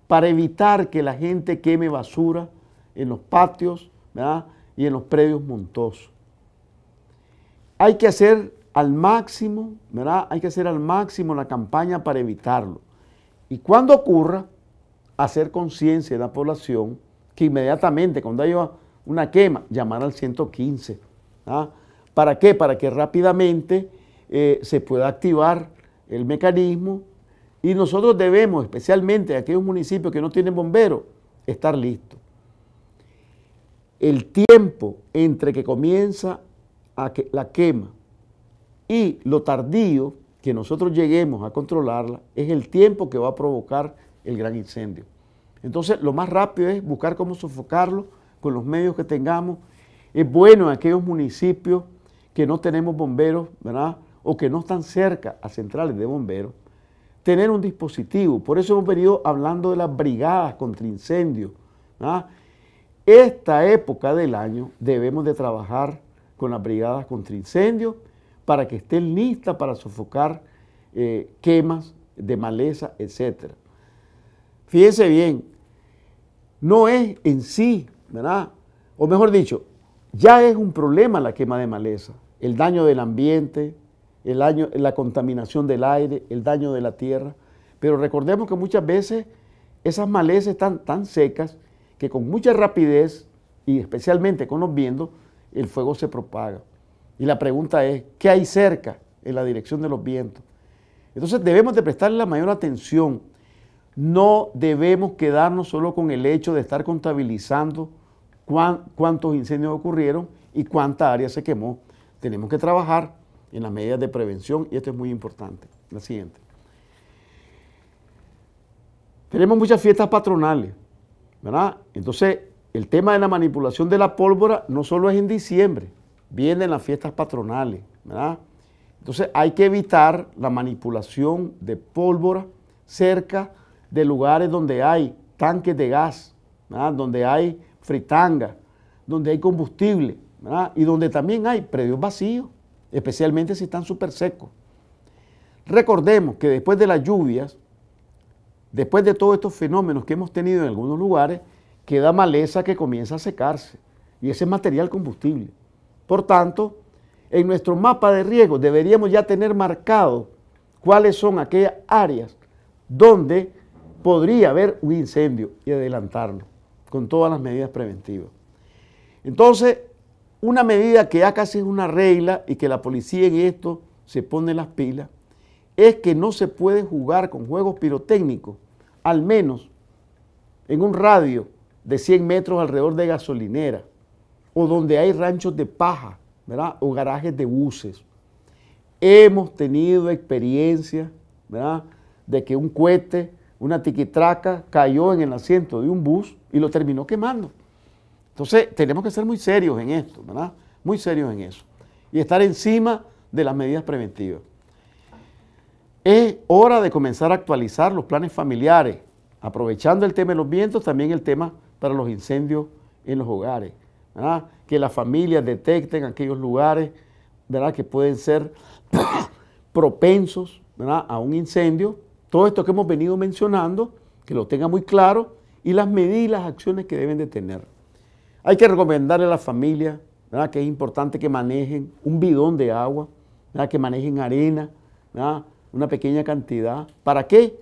para evitar que la gente queme basura en los patios, ¿verdad?, y en los predios montosos. Hay que hacer al máximo, ¿verdad?, hay que hacer al máximo la campaña para evitarlo. Y cuando ocurra, hacer conciencia de la población que inmediatamente cuando haya una quema, llamar al 115. ¿Ah? ¿Para qué? Para que rápidamente se pueda activar el mecanismo y nosotros debemos, especialmente aquellos municipios que no tienen bomberos, estar listos. El tiempo entre que comienza la quema y lo tardío que nosotros lleguemos a controlarla es el tiempo que va a provocar el gran incendio. Entonces, lo más rápido es buscar cómo sofocarlo con los medios que tengamos. Es bueno en aquellos municipios que no tenemos bomberos, ¿verdad?, o que no están cerca a centrales de bomberos, tener un dispositivo. Por eso hemos venido hablando de las brigadas contra incendios, ¿verdad? Esta época del año debemos de trabajar con las brigadas contra incendios para que estén listas para sofocar quemas de maleza, etc. Fíjense bien, no es en sí, ¿verdad?, o mejor dicho, ya es un problema la quema de maleza, el daño del ambiente, la contaminación del aire, el daño de la tierra, pero recordemos que muchas veces esas malezas están tan secas que con mucha rapidez y especialmente con los vientos, el fuego se propaga. Y la pregunta es, ¿qué hay cerca en la dirección de los vientos? Entonces debemos de prestarle la mayor atención. No debemos quedarnos solo con el hecho de estar contabilizando cuántos incendios ocurrieron y cuánta área se quemó. Tenemos que trabajar en las medidas de prevención y esto es muy importante. La siguiente. Tenemos muchas fiestas patronales, ¿verdad? Entonces, el tema de la manipulación de la pólvora no solo es en diciembre, vienen las fiestas patronales, ¿verdad? Entonces, hay que evitar la manipulación de pólvora cerca de lugares donde hay tanques de gas, ¿verdad?, donde hay fritanga, donde hay combustible, ¿verdad?, y donde también hay predios vacíos, especialmente si están súper secos. Recordemos que después de las lluvias, después de todos estos fenómenos que hemos tenido en algunos lugares, queda maleza que comienza a secarse y ese es material combustible. Por tanto, en nuestro mapa de riesgo deberíamos ya tener marcado cuáles son aquellas áreas donde podría haber un incendio y adelantarlo con todas las medidas preventivas. Entonces, una medida que ya casi es una regla y que la policía en esto se pone las pilas, es que no se puede jugar con juegos pirotécnicos, al menos en un radio de 100 metros alrededor de gasolinera o donde hay ranchos de paja, ¿verdad?, o garajes de buses. Hemos tenido experiencia, ¿verdad?, de que un cohete, una tiquitraca, cayó en el asiento de un bus y lo terminó quemando. Entonces, tenemos que ser muy serios en esto, ¿verdad?, muy serios en eso y estar encima de las medidas preventivas. Es hora de comenzar a actualizar los planes familiares, aprovechando el tema de los vientos, también el tema para los incendios en los hogares, ¿verdad?, que las familias detecten aquellos lugares, ¿verdad?, que pueden ser propensos, ¿verdad?, a un incendio. Todo esto que hemos venido mencionando, que lo tenga muy claro, y las medidas y las acciones que deben de tener. Hay que recomendarle a la familia, ¿verdad?, que es importante que manejen un bidón de agua, ¿verdad?, que manejen arena, ¿verdad?, una pequeña cantidad. ¿Para qué?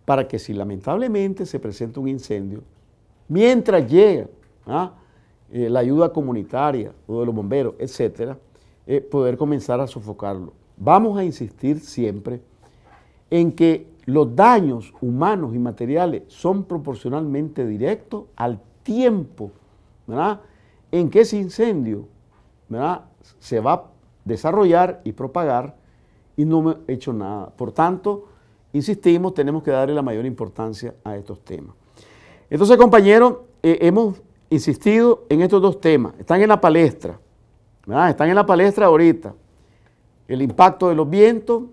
Para que si lamentablemente se presenta un incendio, mientras llega la ayuda comunitaria o de los bomberos, etcétera, poder comenzar a sofocarlo. Vamos a insistir siempre en que los daños humanos y materiales son proporcionalmente directos al tiempo, ¿verdad?, en que ese incendio, ¿verdad?, se va a desarrollar y propagar, y no me he hecho nada. Por tanto, insistimos, tenemos que darle la mayor importancia a estos temas. Entonces, compañeros, hemos insistido en estos dos temas. Están en la palestra, ¿verdad? Están en la palestra ahorita. El impacto de los vientos,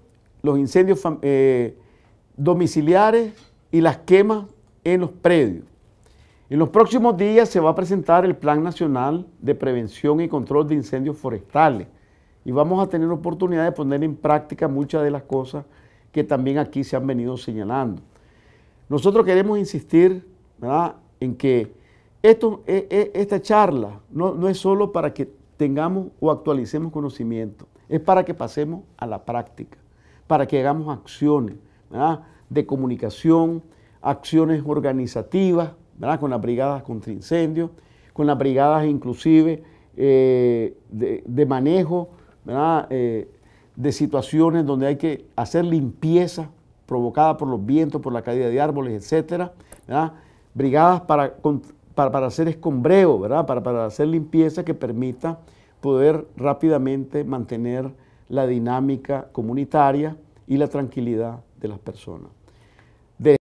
los incendios domiciliares y las quemas en los predios. En los próximos días se va a presentar el Plan Nacional de Prevención y Control de Incendios Forestales y vamos a tener oportunidad de poner en práctica muchas de las cosas que también aquí se han venido señalando. Nosotros queremos insistir, ¿verdad?, en que esta charla no es solo para que tengamos o actualicemos conocimiento, es para que pasemos a la práctica, para que hagamos acciones, ¿verdad?, de comunicación, acciones organizativas, ¿verdad?, con las brigadas contra incendios, con las brigadas inclusive de manejo, ¿verdad?, de situaciones donde hay que hacer limpieza provocada por los vientos, por la caída de árboles, etcétera, ¿verdad?, brigadas para hacer escombreo, ¿verdad?, para hacer limpieza que permita poder rápidamente mantener la dinámica comunitaria y la tranquilidad de las personas.